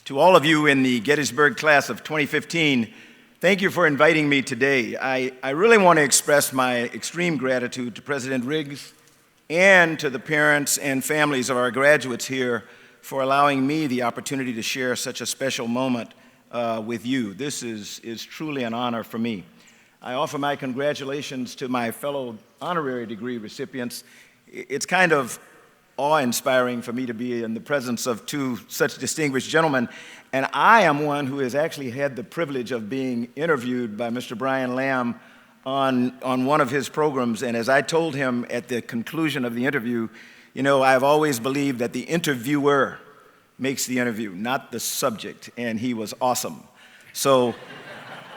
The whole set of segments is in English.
To all of you in the Gettysburg class of 2015, thank you for inviting me today. I really want to express my extreme gratitude to President Riggs and to the parents and families of our graduates here for allowing me the opportunity to share such a special moment with you. This is truly an honor for me. I offer my congratulations to my fellow honorary degree recipients. It's kind of awe-inspiring for me to be in the presence of two such distinguished gentlemen, and I am one who has actually had the privilege of being interviewed by Mr. Brian Lamb on one of his programs, and as I told him at the conclusion of the interview, you know, I've always believed that the interviewer makes the interview, not the subject, and he was awesome. So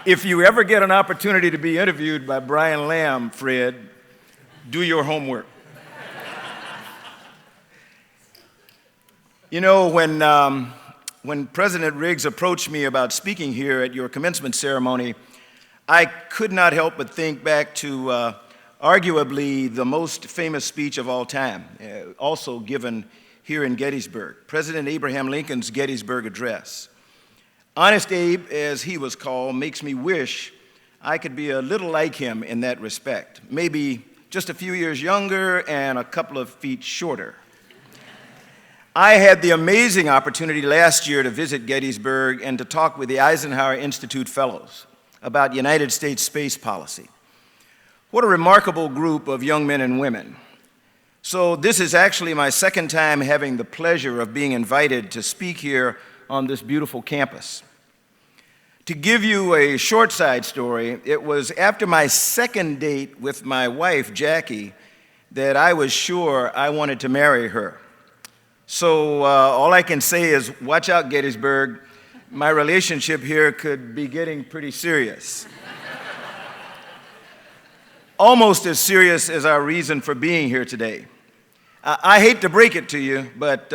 if you ever get an opportunity to be interviewed by Brian Lamb, Fred, do your homework. You know, when President Riggs approached me about speaking here at your commencement ceremony, I could not help but think back to arguably the most famous speech of all time, also given here in Gettysburg, President Abraham Lincoln's Gettysburg Address. Honest Abe, as he was called, makes me wish I could be a little like him in that respect, maybe just a few years younger and a couple of feet shorter. I had the amazing opportunity last year to visit Gettysburg and to talk with the Eisenhower Institute Fellows about United States space policy. What a remarkable group of young men and women. So this is actually my second time having the pleasure of being invited to speak here on this beautiful campus. To give you a short side story, it was after my second date with my wife, Jackie, that I was sure I wanted to marry her. So all I can say is, watch out, Gettysburg. My relationship here could be getting pretty serious. Almost as serious as our reason for being here today. I hate to break it to you, but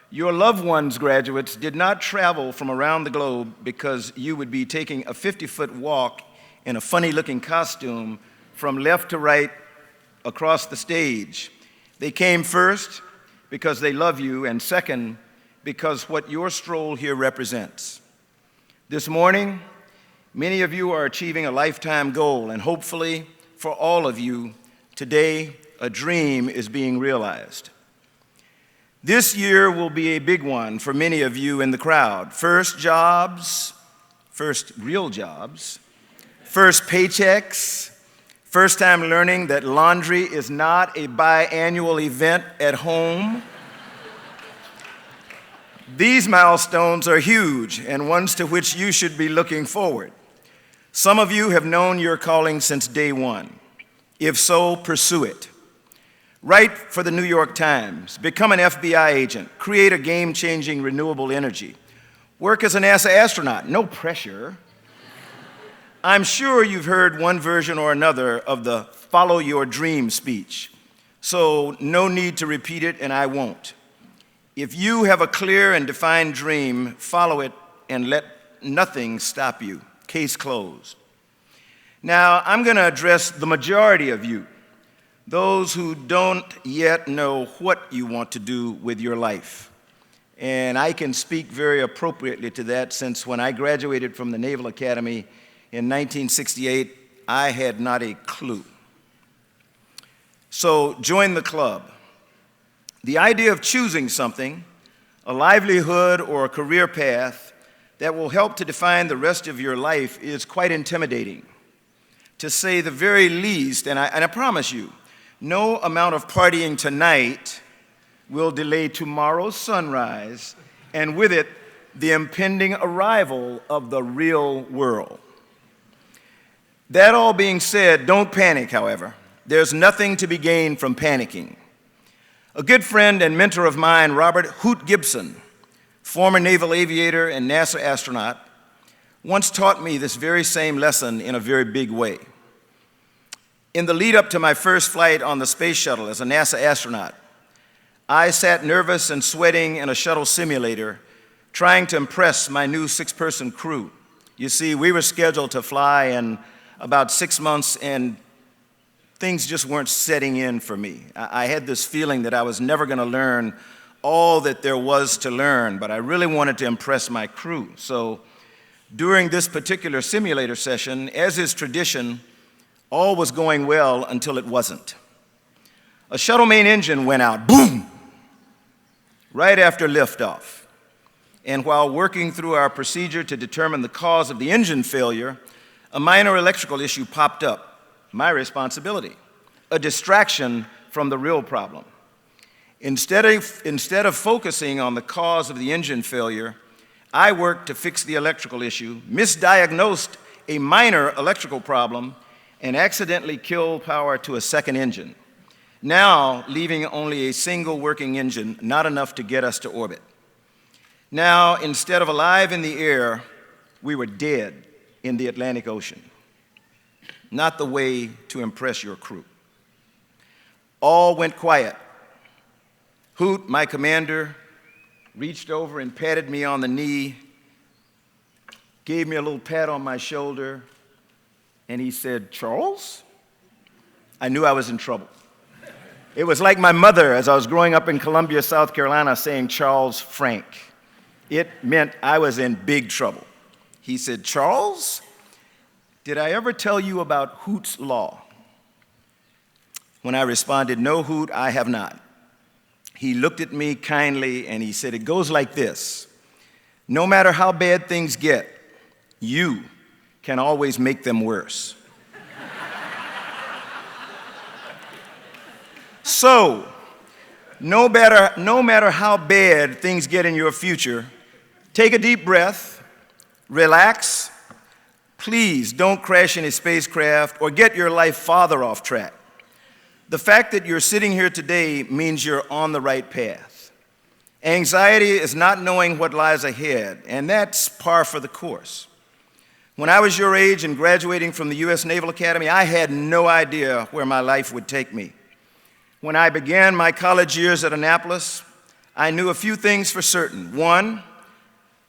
your loved ones, graduates, did not travel from around the globe because you would be taking a 50-foot walk in a funny-looking costume from left to right across the stage. They came first because they love you, and second, because what your stroll here represents. This morning, many of you are achieving a lifetime goal, and hopefully, for all of you, today, a dream is being realized. This year will be a big one for many of you in the crowd. First jobs, first real jobs, first paychecks, first time learning that laundry is not a biannual event at home. These milestones are huge and ones to which you should be looking forward. Some of you have known your calling since day one. If so, pursue it. Write for the New York Times, become an FBI agent, create a game-changing renewable energy, work as a NASA astronaut, no pressure. I'm sure you've heard one version or another of the follow your dream speech, so no need to repeat it, and I won't. If you have a clear and defined dream, follow it and let nothing stop you. Case closed. Now, I'm going to address the majority of you, those who don't yet know what you want to do with your life. And I can speak very appropriately to that, since when I graduated from the Naval Academy in 1968, I had not a clue. So join the club. The idea of choosing something, a livelihood or a career path that will help to define the rest of your life is quite intimidating. To say the very least, and I promise you, no amount of partying tonight will delay tomorrow's sunrise, and with it, the impending arrival of the real world. That all being said, don't panic, however. There's nothing to be gained from panicking. A good friend and mentor of mine, Robert Hoot Gibson, former naval aviator and NASA astronaut, once taught me this very same lesson in a very big way. In the lead up to my first flight on the space shuttle as a NASA astronaut, I sat nervous and sweating in a shuttle simulator, trying to impress my new 6-person crew. You see, we were scheduled to fly in about 6 months, and things just weren't setting in for me. I had this feeling that I was never going to learn all that there was to learn, but I really wanted to impress my crew. So during this particular simulator session, as is tradition, all was going well until it wasn't. A shuttle main engine went out, boom, right after liftoff. And while working through our procedure to determine the cause of the engine failure, a minor electrical issue popped up, my responsibility, a distraction from the real problem. Instead of focusing on the cause of the engine failure, I worked to fix the electrical issue, misdiagnosed a minor electrical problem, and accidentally killed power to a second engine, now leaving only a single working engine, not enough to get us to orbit. Now, instead of alive in the air, we were dead in the Atlantic Ocean. Not the way to impress your crew. All went quiet. Hoot, my commander, reached over and patted me on the knee, gave me a little pat on my shoulder, and he said, "Charles?" I knew I was in trouble. It was like my mother, as I was growing up in Columbia, South Carolina, saying Charles Frank. It meant I was in big trouble. He said, "Charles, did I ever tell you about Hoots Law?" When I responded, "No, Hoot, I have not." He looked at me kindly and he said, "It goes like this. No matter how bad things get, you can always make them worse." So, no matter how bad things get in your future, take a deep breath, relax. Please don't crash in a spacecraft or get your life farther off track. The fact that you're sitting here today means you're on the right path. Anxiety is not knowing what lies ahead, and that's par for the course. When I was your age and graduating from the U.S. Naval Academy, I had no idea where my life would take me. When I began my college years at Annapolis, I knew a few things for certain. One,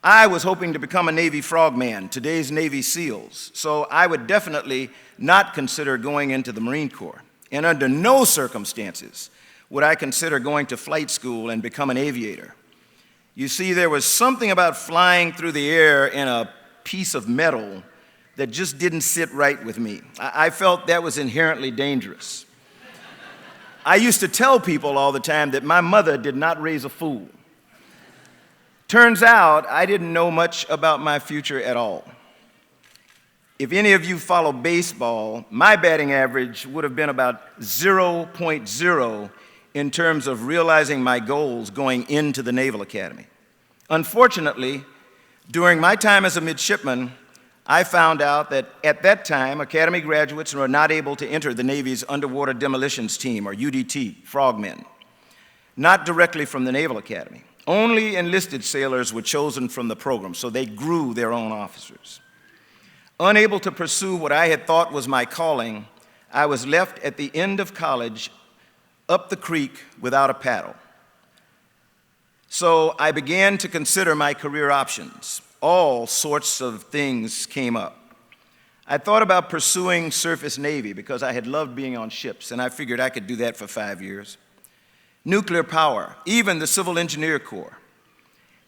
I was hoping to become a Navy frogman, today's Navy SEALs, so I would definitely not consider going into the Marine Corps. And under no circumstances would I consider going to flight school and become an aviator. You see, there was something about flying through the air in a piece of metal that just didn't sit right with me. I felt that was inherently dangerous. I used to tell people all the time that my mother did not raise a fool. Turns out I didn't know much about my future at all. If any of you follow baseball, my batting average would have been about 0.0 in terms of realizing my goals going into the Naval Academy. Unfortunately, during my time as a midshipman, I found out that at that time, Academy graduates were not able to enter the Navy's Underwater Demolitions Team, or UDT, frogmen, not directly from the Naval Academy. Only enlisted sailors were chosen from the program, so they grew their own officers. Unable to pursue what I had thought was my calling, I was left at the end of college up the creek without a paddle. So I began to consider my career options. All sorts of things came up. I thought about pursuing surface Navy because I had loved being on ships, and I figured I could do that for 5 years. Nuclear power, even the Civil Engineer Corps.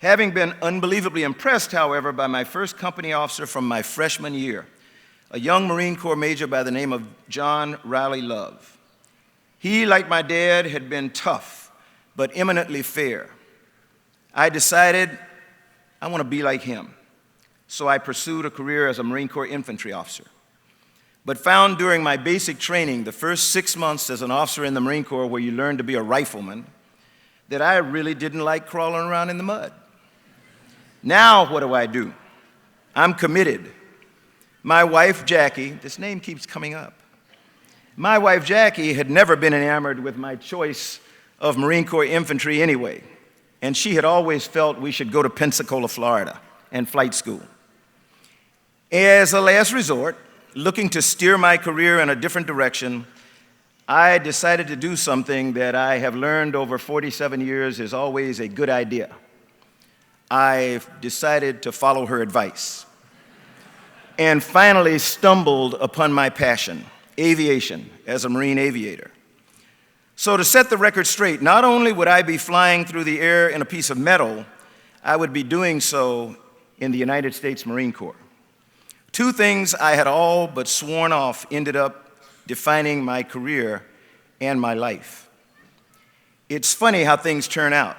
Having been unbelievably impressed, however, by my first company officer from my freshman year, a young Marine Corps major by the name of John Riley Love. He, like my dad, had been tough, but eminently fair. I decided I want to be like him, so I pursued a career as a Marine Corps infantry officer, but found during my basic training, the first 6 months as an officer in the Marine Corps where you learn to be a rifleman, that I really didn't like crawling around in the mud. Now what do? I'm committed. My wife, Jackie, this name keeps coming up. My wife, Jackie, had never been enamored with my choice of Marine Corps infantry anyway, and she had always felt we should go to Pensacola, Florida, and flight school. As a last resort, looking to steer my career in a different direction, I decided to do something that I have learned over 47 years is always a good idea. I decided to follow her advice and finally stumbled upon my passion, aviation, as a Marine aviator. So to set the record straight, not only would I be flying through the air in a piece of metal, I would be doing so in the United States Marine Corps. Two things I had all but sworn off ended up defining my career and my life. It's funny how things turn out.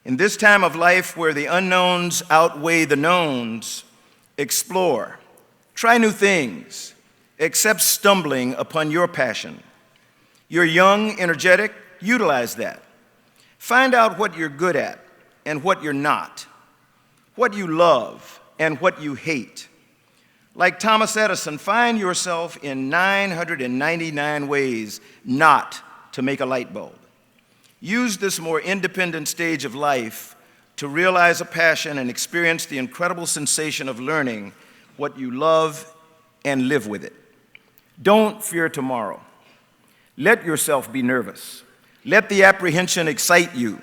In this time of life where the unknowns outweigh the knowns, explore, try new things, accept stumbling upon your passion. You're young, energetic, utilize that. Find out what you're good at and what you're not, what you love and what you hate. Like Thomas Edison, find yourself in 999 ways not to make a light bulb. Use this more independent stage of life to realize a passion and experience the incredible sensation of learning what you love and live with it. Don't fear tomorrow. Let yourself be nervous. Let the apprehension excite you.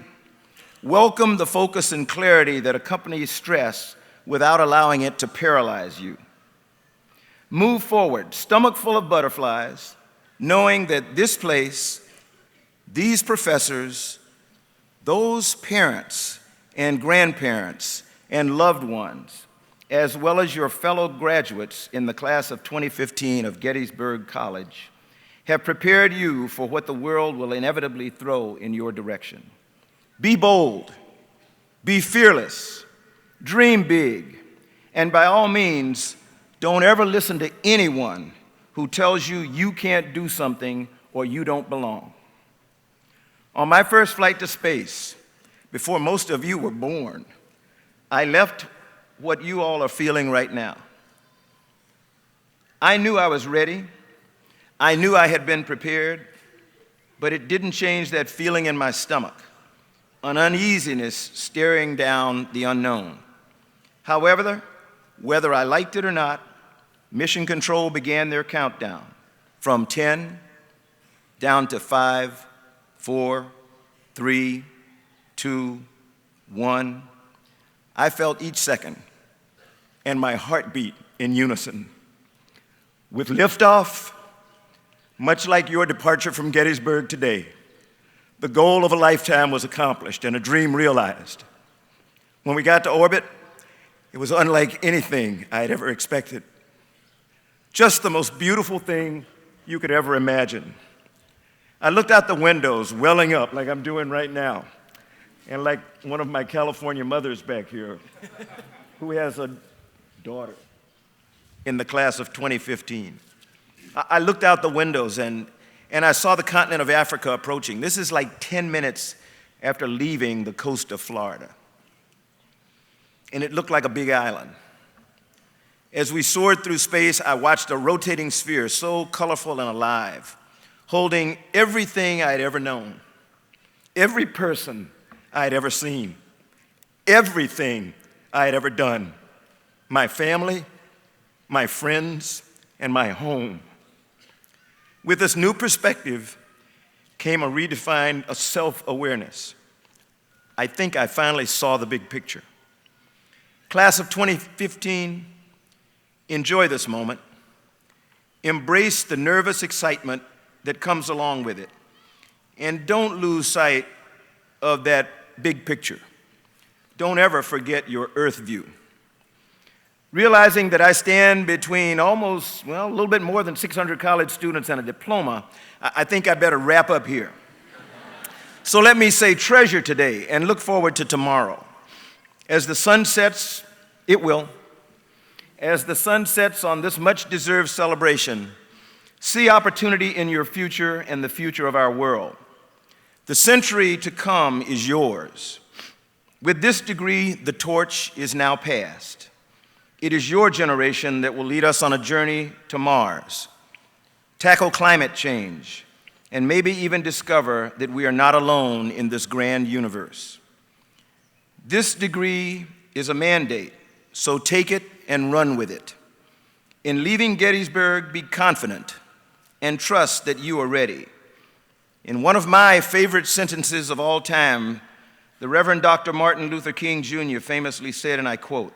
Welcome the focus and clarity that accompanies stress without allowing it to paralyze you. Move forward, stomach full of butterflies, knowing that this place, these professors, those parents and grandparents and loved ones, as well as your fellow graduates in the class of 2015 of Gettysburg College, have prepared you for what the world will inevitably throw in your direction. Be bold, be fearless, dream big, and by all means, don't ever listen to anyone who tells you you can't do something or you don't belong. On my first flight to space, before most of you were born, I left what you all are feeling right now. I knew I was ready. I knew I had been prepared, but it didn't change that feeling in my stomach, an uneasiness staring down the unknown. However, whether I liked it or not, Mission Control began their countdown from 10 down to 5, 4, 3, 2, 1. I felt each second and my heartbeat in unison. With liftoff, much like your departure from Gettysburg today, the goal of a lifetime was accomplished and a dream realized. When we got to orbit, it was unlike anything I had ever expected. Just the most beautiful thing you could ever imagine. I looked out the windows, welling up like I'm doing right now, and like one of my California mothers back here, who has a daughter in the class of 2015. I looked out the windows and I saw the continent of Africa approaching. This is like 10 minutes after leaving the coast of Florida. And it looked like a big island. As we soared through space, I watched a rotating sphere so colorful and alive, holding everything I'd ever known, every person I'd ever seen, everything I'd ever done, my family, my friends, and my home. With this new perspective came a redefined self-awareness. I think I finally saw the big picture. Class of 2015, enjoy this moment. Embrace the nervous excitement that comes along with it. And don't lose sight of that big picture. Don't ever forget your earth view. Realizing that I stand between a little bit more than 600 college students and a diploma, I think I better wrap up here. So let me say treasure today and look forward to tomorrow. As the sun sets, it will. As the sun sets on this much-deserved celebration, see opportunity in your future and the future of our world. The century to come is yours. With this degree, the torch is now passed. It is your generation that will lead us on a journey to Mars, tackle climate change, and maybe even discover that we are not alone in this grand universe. This degree is a mandate, so take it and run with it. In leaving Gettysburg, be confident and trust that you are ready. In one of my favorite sentences of all time, the Reverend Dr. Martin Luther King Jr. famously said, and I quote,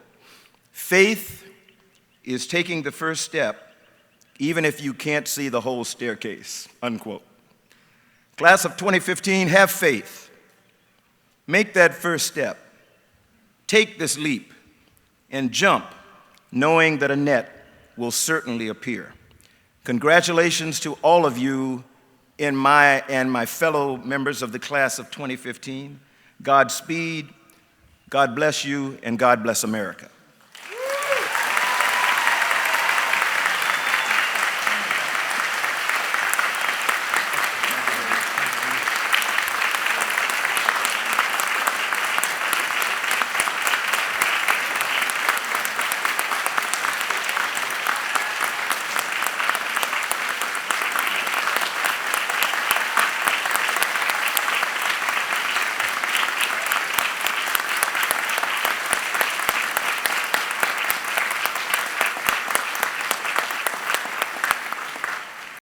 "Faith is taking the first step, even if you can't see the whole staircase," unquote. Class of 2015, have faith. Make that first step. Take this leap and jump, knowing that a net will certainly appear. Congratulations to all of you and my fellow members of the class of 2015. Godspeed, God bless you, and God bless America.